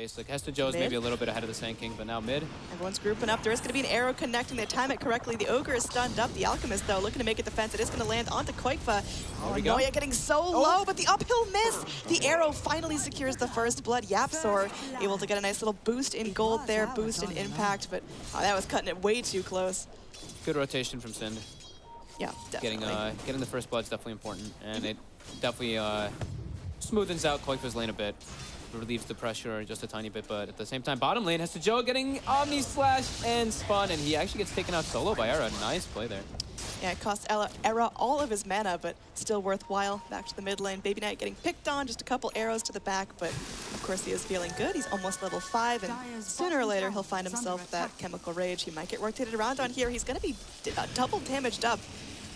base. Like hestejoe maybe a little bit ahead of the Sand King, but now mid. Everyone's grouping up. There is going to be an arrow connecting. They time it correctly. The Ogre is stunned up. The Alchemist, though, looking to make a defense. It is going to land onto qojqva. Oh, Noya getting so low, but the uphill miss. The arrow finally secures the first blood. YapzOr able to get a nice little boost in gold there, boost in impact, but that was cutting it way too close. Good rotation from Sind. Yeah, definitely. Getting the first blood is definitely important, and it definitely smoothens out qojqva's lane a bit. Relieves the pressure just a tiny bit, but at the same time, bottom lane, hestejoe getting Omni Slash and Spun, and he actually gets taken out solo by ERA. Nice play there. Yeah, it cost ERA all of his mana, but still worthwhile. Back to the mid lane. Baby Knight getting picked on, just a couple arrows to the back, but of course he is feeling good. He's almost level 5, and sooner or later he'll find himself that Chemical Rage. He might get rotated around on here. He's going to be double damaged up.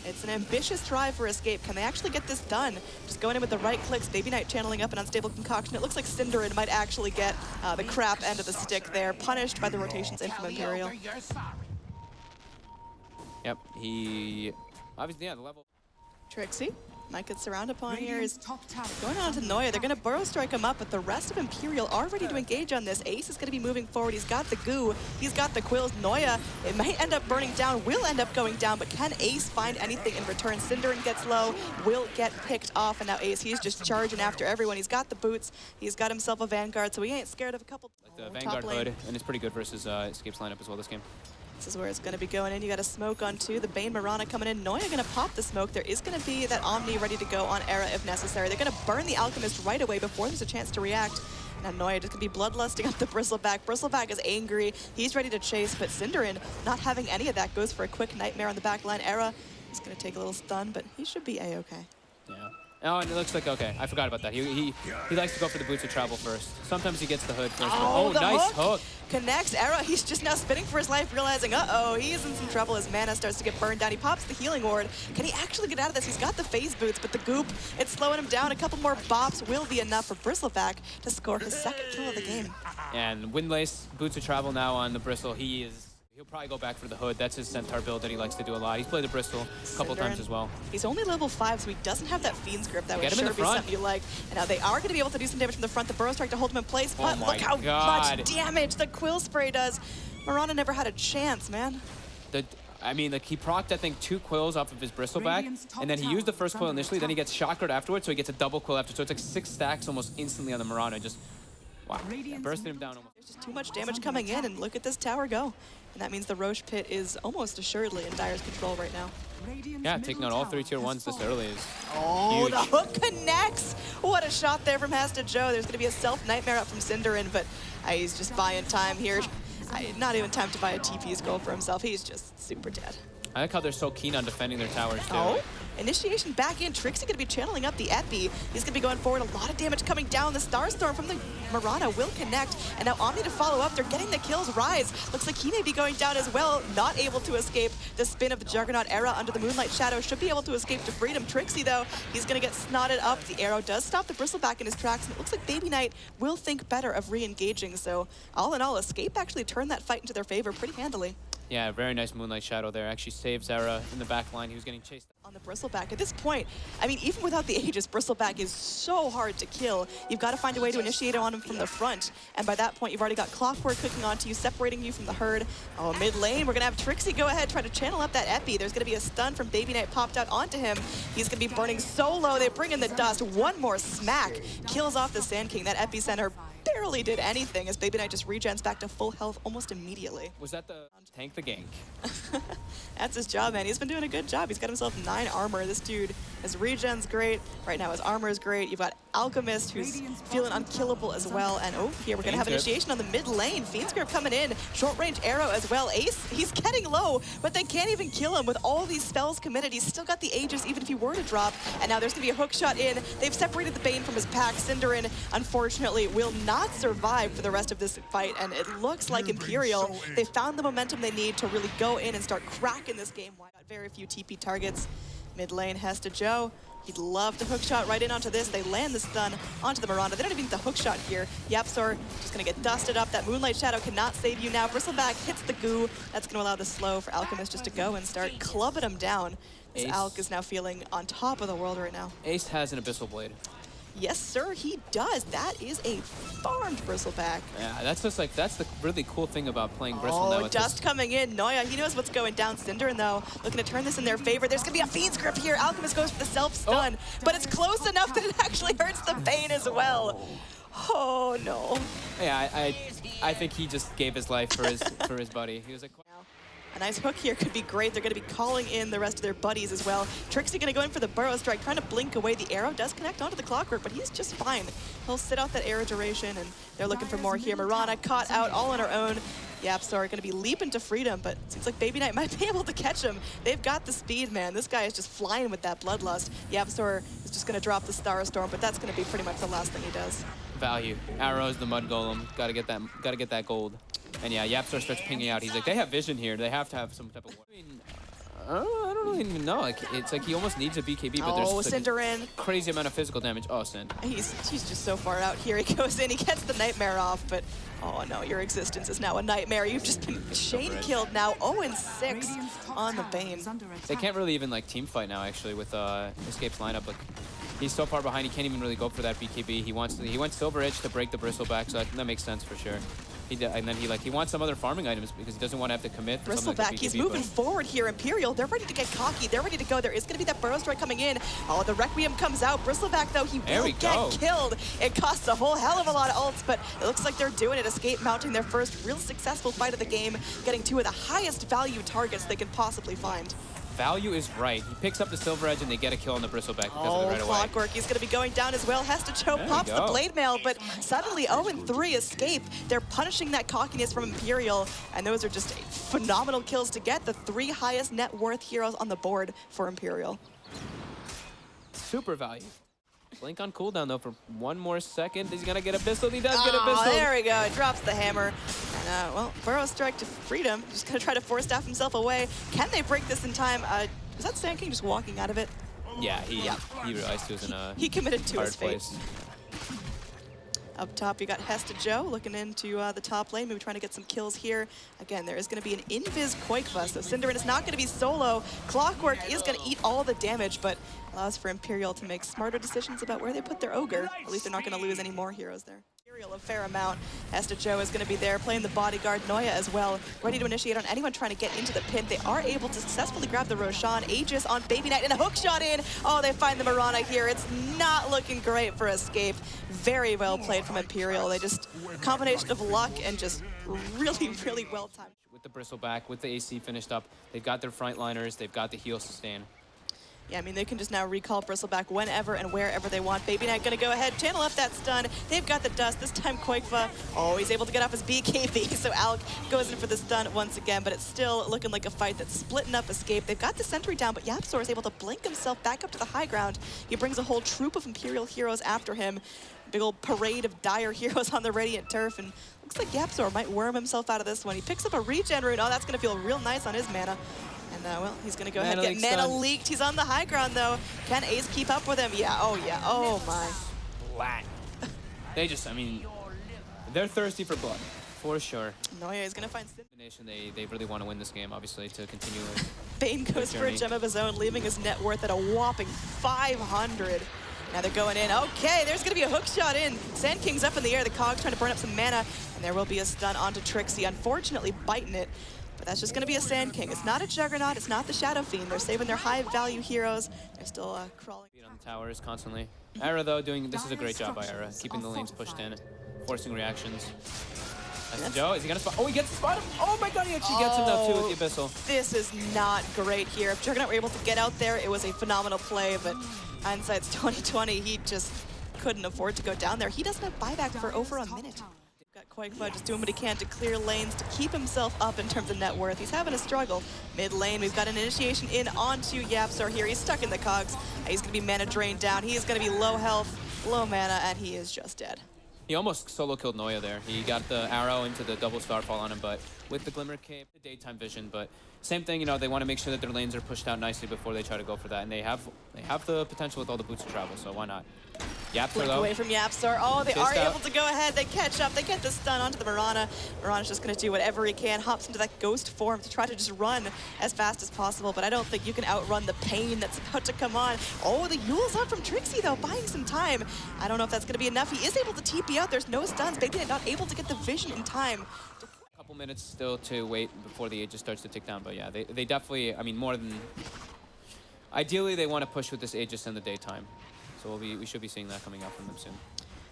It's an ambitious try for escape. Can they actually get this done? Just going in with the right clicks. Baby Knight channeling up an unstable concoction. It looks like Cinderin might actually get the crap end of the stick there, punished by the rotations in from Imperial. Yep, he obviously, the level. Trixi might get surrounded upon here. Is going on to Noya. They're going to burrow strike him up, but the rest of Imperial are ready to engage on this. Ace is going to be moving forward. He's got the goo. He's got the quills. Noya, it might end up burning down, will end up going down, but can Ace find anything in return? Cinderin gets low, will get picked off, and now Ace, he's just charging after everyone. He's got the boots. He's got himself a Vanguard, so he ain't scared of a couple. Like the Vanguard hood, and it's pretty good versus Escape's lineup as well this game. This is where it's going to be going in. You got a smoke on 2. The Bane Mirana coming in. Noya going to pop the smoke. There is going to be that Omni ready to go on ERA if necessary. They're going to burn the Alchemist right away before there's a chance to react. Now Noya just going to be bloodlusting up the Bristleback. Bristleback is angry. He's ready to chase, but Cinderin, not having any of that, goes for a quick Nightmare on the back line. ERA is going to take a little stun, but he should be A-okay. Yeah. Oh, and it looks like, okay, I forgot about that. He likes to go for the boots of travel first. Sometimes he gets the hood first. Oh, nice hook. Connects ERA. He's just now spinning for his life, realizing, uh-oh, he's in some trouble. His mana starts to get burned down. He pops the healing ward. Can he actually get out of this? He's got the phase boots, but the goop, it's slowing him down. A couple more bops will be enough for Bristleback to score his second kill of the game. And Windlace, boots of travel now on the Bristle. He'll probably go back for the hood. That's his Centaur build that he likes to do a lot. He's played the Bristol a couple times as well. He's only level 5, so he doesn't have that Fiend's Grip. That would sure be something you like. And now they are going to be able to do some damage from the front. The Burrow Strike to hold him in place, but look how much damage the Quill Spray does. Mirana never had a chance, man. I mean, like he procced, I think, 2 quills off of his Bristleback, and then he used the first quill initially, then he gets Chakra afterwards, so he gets a double quill after. So it's like 6 stacks almost instantly on the Mirana. Just, wow, bursting him down almost. There's just too much damage coming in, and look at this tower go. And that means the Roche Pit is almost assuredly in Dire's control right now. Yeah, taking out all 3 tier 1s this early is huge. The hook connects! What a shot there from hestejoe. There's going to be a self-nightmare up from Cinderin, but he's just buying time here. Not even time to buy a TP goal for himself. He's just super dead. I like how they're so keen on defending their towers, too. Oh, initiation back in. Trixi going to be channeling up the Epi. He's going to be going forward. A lot of damage coming down. The Starstorm from the Mirana will connect. And now Omni to follow up. They're getting the kills. Rise looks like he may be going down as well. Not able to escape the spin of the Juggernaut. ERA under the Moonlight Shadow should be able to escape to freedom. Trixi, though, he's going to get snotted up. The arrow does stop the Bristleback in his tracks. And it looks like Baby Knight will think better of re-engaging. So all in all, Escape actually turned that fight into their favor pretty handily. Yeah, very nice Moonlight Shadow there. Actually saves ERA in the back line. He was getting chased. On the Bristleback. At this point, I mean, even without the Aegis, Bristleback is so hard to kill. You've got to find a way to initiate on him from the front. And by that point, you've already got Clockwork cooking onto you, separating you from the herd. Oh, mid lane, we're going to have Trixi go ahead, try to channel up that Epi. There's going to be a stun from Baby Knight popped out onto him. He's going to be burning so low. They bring in the dust. One more smack. Kills off the Sand King. That Epicenter barely did anything as Baby Knight just regens back to full health almost immediately. Was that the tank the gank? That's his job, man. He's been doing a good job. He's got himself 9 armor. This dude, his regen's great. Right now his armor is great. You've got Alchemist, who's feeling unkillable as well. And oh, here we're going to have initiation on the mid lane. Fiend's Grip coming in. Short range arrow as well. Ace, he's getting low, but they can't even kill him with all these spells committed. He's still got the Aegis even if he were to drop. And now there's going to be a hook shot in. They've separated the Bane from his pack. Cinderin, unfortunately, will not survive for the rest of this fight. And it looks like Imperial, they found the momentum they need to really go in and start cracking this game. Got very few TP targets. Mid lane, hestejoe. He'd love to hookshot right in onto this. They land the stun onto the Mirana. They don't even need the hookshot here. YapzOr just going to get dusted up. That Moonlight Shadow cannot save you now. Bristleback hits the goo. That's going to allow the slow for Alchemist just to go and start clubbing him down. This Alc is now feeling on top of the world right now. Ace has an Abyssal Blade. Yes, sir, he does. That is a farmed Bristleback. Yeah, that's just like, that's the really cool thing about playing Bristle now. Oh, dust coming in. Noya, he knows what's going down. Synderen, though, looking to turn this in their favor. There's going to be a Fiend's Grip here. Alchemist goes for the self-stun, but it's close enough that it actually hurts the Bane as well. Oh, no. Yeah, I think he just gave his life for his buddy. He was like... A nice hook here could be great. They're going to be calling in the rest of their buddies as well. Trixi going to go in for the Burrow Strike, trying to blink away. The arrow does connect onto the Clockwork, but he's just fine. He'll sit out that arrow duration, and they're looking for more here. Mirana caught out all on her own. YapzOr going to be leaping to freedom, but it seems like Baby Knight might be able to catch him. They've got the speed, man. This guy is just flying with that Bloodlust. YapzOr is just going to drop the Star Storm, but that's going to be pretty much the last thing he does. Value. Arrows, the Mud Golem. Gotta get that gold. And yeah, YapzOr starts pinging out. He's like, they have vision here. They have to have some type of... I mean, I don't really even know. Like, it's like he almost needs a BKB, but there's Synderen. A crazy amount of physical damage. Oh, Synd. He's just so far out here. He goes in, he gets the Nightmare off, but oh no, your existence is now a nightmare. You've just been Shane killed now. 0-6 on the Bane. They can't really even like team fight now, actually, with Escape's lineup. Like, he's so far behind, he can't even really go for that BKB. He went Silver Edge to break the Bristleback, so that makes sense for sure. And then he wants some other farming items because he doesn't want to have to commit. Bristleback, like he's moving forward here. Imperial, they're ready to get cocky. They're ready to go. There is going to be that Burrow Strike coming in. Oh, the Requiem comes out. Bristleback, though, he will get killed. It costs a whole hell of a lot of ults, but it looks like they're doing it. Escape mounting their first real successful fight of the game, getting two of the highest value targets they can possibly find. Value is right. He picks up the Silver Edge and they get a kill on the Bristleback because of it right away. Clockwork, he's going to be going down as well. hestejoe pops the Blade Mail, but suddenly 0-3 Escape. They're punishing that cockiness from Imperial, and those are just phenomenal kills to get the 3 highest net worth heroes on the board for Imperial. Super value. Blink on cooldown, though, for 1 more second. He's going to get a Abyssal. He does get a Abyssal. There we go. It drops the hammer. And, well, Burrow Strike to freedom. Just going to try to force staff himself away. Can they break this in time? Is that Sand King just walking out of it? Yeah, he realized he was in a he committed to his fate. Place. Up top, you got hestejoe looking into the top lane, maybe trying to get some kills here. Again, there is going to be an invis-qojqva, so Synderen is not going to be solo. Clockwork is going to eat all the damage, but allows for Imperial to make smarter decisions about where they put their ogre. At least they're not going to lose any more heroes there. A fair amount. hestejoe is going to be there playing the bodyguard. Noya as well, ready to initiate on anyone trying to get into the pin. They are able to successfully grab the Roshan. Aegis on Baby Knight and a hook shot in. Oh, they find the Mirana here. It's not looking great for Escape. Very well played from Imperial. They just, combination of luck and just really, really well timed. With the Bristleback, with the AC finished up, they've got their frontliners, they've got the heal sustain. Yeah, I mean, they can just now recall Bristleback whenever and wherever they want. Baby Knight gonna go ahead, channel up that stun. They've got the dust. This time qojqva, oh, he's able to get off his BKB. So Alk goes in for the stun once again, but it's still looking like a fight that's splitting up Escape. They've got the sentry down, but YapzOr is able to blink himself back up to the high ground. He brings a whole troop of Imperial heroes after him. Big old parade of dire heroes on the Radiant Turf, and looks like YapzOr might worm himself out of this one. He picks up a regen rune. Oh, that's gonna feel real nice on his mana. And well, he's going to go ahead and get mana leaked. He's on the high ground, though. Can Ace keep up with him? Yeah, oh yeah, oh my. Flat. They just, I mean, they're thirsty for blood, for sure. Noya is going to find They really want to win this game, obviously, to continue. Bane goes for a gem of his own, leaving his net worth at a whopping 500. Now they're going in. Okay, there's going to be a hook shot in. Sand King's up in the air. The Cog's trying to burn up some mana, and there will be a stun onto Trixi, unfortunately biting it. But that's just going to be a Sand King. It's not a Juggernaut. It's not the Shadow Fiend. They're saving their high-value heroes. They're still crawling. On the towers constantly. ERA, though, this is a great job by ERA. Keeping the lanes pushed in, forcing reactions. hestejoe, is he going to spot? Oh, he gets to spot him. Oh my god, he actually gets him though, too, with the Abyssal. This is not great here. If Juggernaut were able to get out there, it was a phenomenal play, but hindsight's 2020. He just couldn't afford to go down there. He doesn't have buyback for over a minute. Got qojqva just doing what he can to clear lanes to keep himself up in terms of net worth. He's having a struggle. Mid lane, we've got an initiation in onto YapzOr here. He's stuck in the cogs. He's going to be mana drained down. He is going to be low health, low mana, and he is just dead. He almost solo killed Noya there. He got the arrow into the double starfall on him, but with the Glimmer Cape, the daytime vision, but same thing, you know, they want to make sure that their lanes are pushed out nicely before they try to go for that, and they have the potential with all the boots of travel, so why not? YapzOr Blink though. away from YapzOr. Oh, they Chased are out. able to go ahead. They catch up. They get the stun onto the Mirana. Mirana's just going to do whatever he can. Hops into that ghost form to try to just run as fast as possible. But I don't think you can outrun the pain that's about to come on. Oh, the Yule's up from Trixi, though, buying some time. I don't know if that's going to be enough. He is able to TP out. There's no stuns. BabyKnight not able to get the vision in time. A couple minutes still to wait before the Aegis starts to tick down. But yeah, they definitely, I mean, more than... Ideally, they want to push with this Aegis in the daytime. So we should be seeing that coming out from them soon.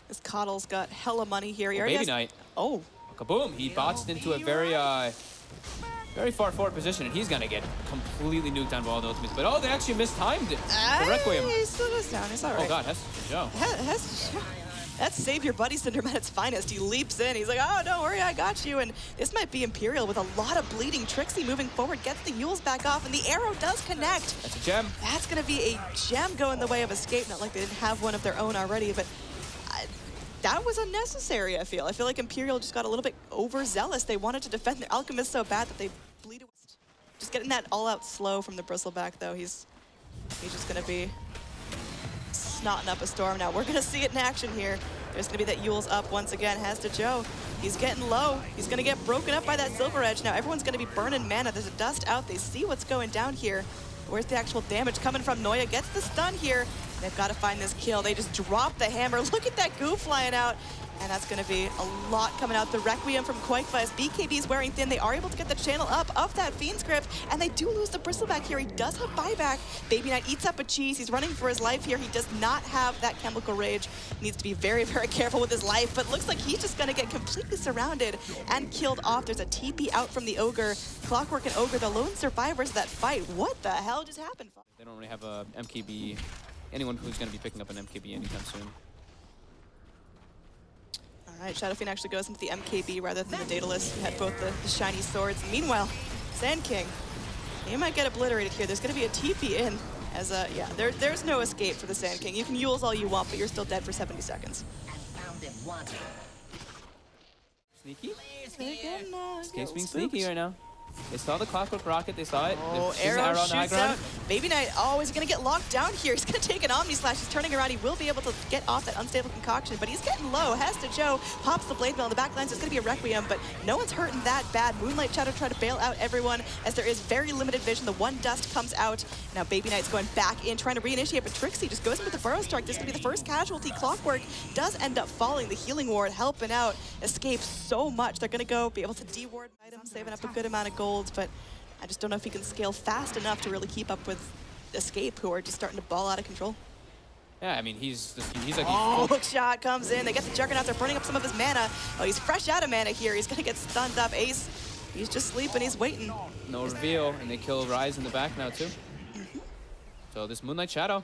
This Coddle's got hella money here. He already BabyKnight. Oh. Kaboom! He botsed into a very far forward position, and he's gonna get completely nuked down by all the ultimates. But oh, they actually mistimed it. The Requiem. He still goes down. He's all right. Oh god, hestejoe. That's Save Your Buddy syndrome at its finest. He leaps in. He's like, oh, don't worry, I got you. And this might be Imperial with a lot of bleeding. Trixi moving forward, gets the Yules back off, and the arrow does connect. That's a gem. That's going to be a gem go in the way of Escape. Not like they didn't have one of their own already, but that was unnecessary, I feel. I feel like Imperial just got a little bit overzealous. They wanted to defend their Alchemist so bad that they bleed away. Just getting that all-out slow from the Bristleback, though. He's just going to be snotting up a storm now. We're going to see it in action here. There's going to be that Yule's up once again. hestejoe. He's getting low. He's going to get broken up by that Silver Edge. Now everyone's going to be burning mana. There's a dust out. They see what's going down here. Where's the actual damage coming from? Noya gets the stun here. They've got to find this kill. They just drop the hammer. Look at that goo flying out. And that's going to be a lot coming out. The Requiem from qojqva as BKB is wearing thin. They are able to get the channel up of that Fiend's Grip, and they do lose the Bristleback here. He does have buyback. BabyKnight eats up a cheese. He's running for his life here. He does not have that Chemical Rage. He needs to be very, very careful with his life, but looks like he's just going to get completely surrounded and killed off. There's a TP out from the Ogre. Clockwork and Ogre, the lone survivors of that fight. What the hell just happened? They don't really have a MKB, anyone who's going to be picking up an MKB anytime soon. All right, Shadow Fiend actually goes into the MKB rather than the Daedalus, who had both the shiny swords. Meanwhile, Sand King, he might get obliterated here. There's going to be a TP in as a, yeah, there's no escape for the Sand King. You can Yules all you want, but you're still dead for 70 seconds. Sneaky? Escape's being sneaky right now. They saw the Clockwork Rocket, they saw it. Oh, arrow shoots out. BabyKnight, oh, is he going to get locked down here? He's going to take an Omni Slash. He's turning around. He will be able to get off that unstable concoction, but he's getting low. hestejoe pops the Blade Mail in the back lines. It's going to be a Requiem, but no one's hurting that bad. Moonlight Shadow trying to bail out everyone as there is very limited vision. The one dust comes out. Now BabyKnight's going back in, trying to reinitiate, but Trixi just goes in with the Burrow Strike. This is going to be the first casualty. Clockwork does end up falling. The Healing Ward helping out Escape so much. They're going to be able to de-ward items, saving up a good amount of gold, but I just don't know if he can scale fast enough to really keep up with Escape, who are just starting to ball out of control. Yeah, I mean, he's like... Oh, hook shot comes in. They get the Juggernaut. They're burning up some of his mana. Oh, he's fresh out of mana here. He's going to get stunned up. Ace, he's just sleeping. He's waiting. No reveal, and they kill Rise in the back now, too. So this Moonlight Shadow.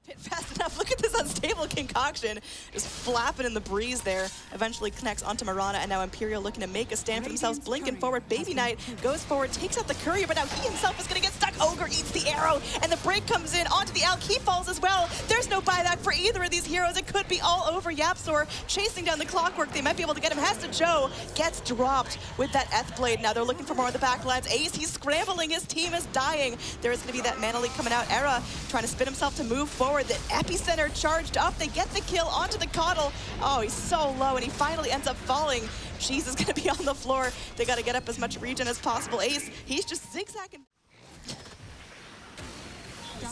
Hit fast enough. Look at this unstable concoction just flapping in the breeze there. Eventually connects onto Mirana, and now Imperial looking to make a stand for themselves. Blinking forward. BabyKnight goes forward, takes out the courier, but now he himself is going to get stuck. Ogre eats the arrow, and the break comes in onto the Alk. He falls as well. There's no buyback for either of these heroes. It could be all over. YapzOr chasing down the Clockwork. They might be able to get him. hestejoe gets dropped with that Eth Blade. Now they're looking for more on the back lines. Ace, he's scrambling. His team is dying. There is going to be that mana leak coming out. ERA trying to spin himself to move forward. The Epicenter charged up. They get the kill onto the Coddle. Oh, he's so low, and he finally ends up falling. Cheese is going to be on the floor. They got to get up as much regen as possible. Ace, he's just zigzagging.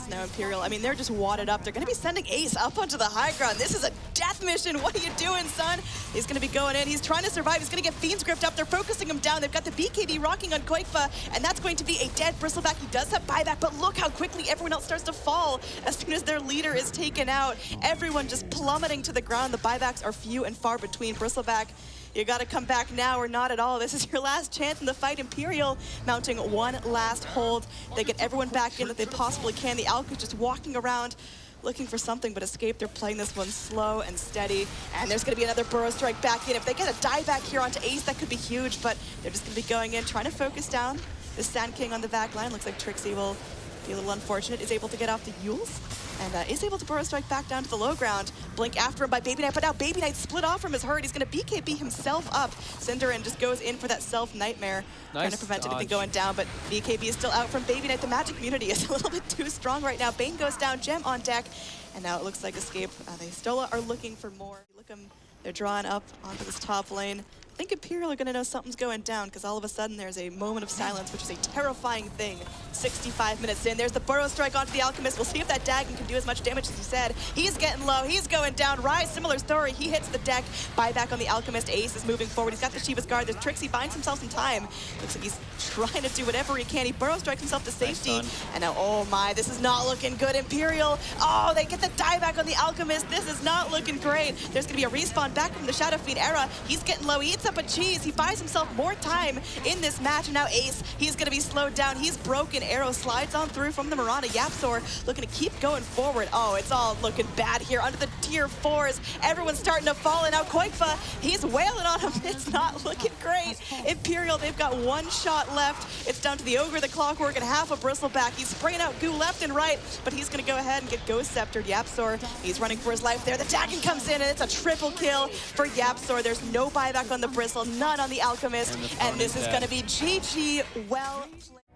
Now Imperial, I mean, they're just wadded up. They're going to be sending Ace up onto the high ground. This is a death mission. What are you doing, son? He's going to be going in. He's trying to survive. He's going to get Fiend's Gripped up. They're focusing him down. They've got the BKB rocking on qojqva, and that's going to be a dead Bristleback. He does have buyback, but look how quickly everyone else starts to fall as soon as their leader is taken out. Everyone just plummeting to the ground. The buybacks are few and far between. Bristleback, you got to come back now or not at all. This is your last chance in the fight. Imperial mounting one last hold. They get everyone back in that they possibly can. The Alk is just walking around looking for something, but Escape, they're playing this one slow and steady. And there's going to be another Burrow Strike back in. If they get a die back here onto Ace, that could be huge, but they're just going to be going in, trying to focus down the Sand King on the back line. Looks like Trixi will be a little unfortunate. Is able to get off the Yules, and is able to Burrow Strike back down to the low ground. Blink after him by BabyKnight, but now BabyKnight split off from his hurt. He's going to BKB himself up. Cinderin just goes in for that self-nightmare, trying to prevent anything going down, but BKB is still out from BabyKnight. The magic community is a little bit too strong right now. Bane goes down, Gem on deck, And now it looks like Escape, they still are looking for more. Look them, they're drawing up onto this top lane. I think Imperial are going to know something's going down because all of a sudden there's a moment of silence, which is a terrifying thing. 65 minutes in, there's the Burrow Strike onto the Alchemist. We'll see if that Dagon can do as much damage as he said. He's getting low, he's going down. Rise, similar story, he hits the deck. Buyback on the Alchemist, Ace is moving forward. He's got the Shiva's Guard, there's Trixi, finds himself some time. Looks like he's trying to do whatever he can. He Burrow Strikes himself to safety. Nice, and now, oh my, this is not looking good. Imperial, oh, they get the dieback on the Alchemist. This is not looking great. There's going to be a respawn back from the Shadow Fiend Era. He's getting low, he eats up a cheese. He buys himself more time in this match, and now Ace, he's going to be slowed down. He's broken. Arrow slides on through from the Mirana. YapzOr looking to keep going forward. Oh, it's all looking bad here under the tier 4s. Everyone's starting to fall, and now qojqva, he's wailing on him. It's not looking great. Imperial, they've got one shot left. It's down to the Ogre, the Clockwork, and half a Bristleback. He's spraying out goo left and right, but he's going to go ahead and get Ghost Sceptered. YapzOr, he's running for his life there. The Dagon comes in, and it's a triple kill for YapzOr. There's no buyback on the Bristle, none on the Alchemist, and this is going to be GG. Well played.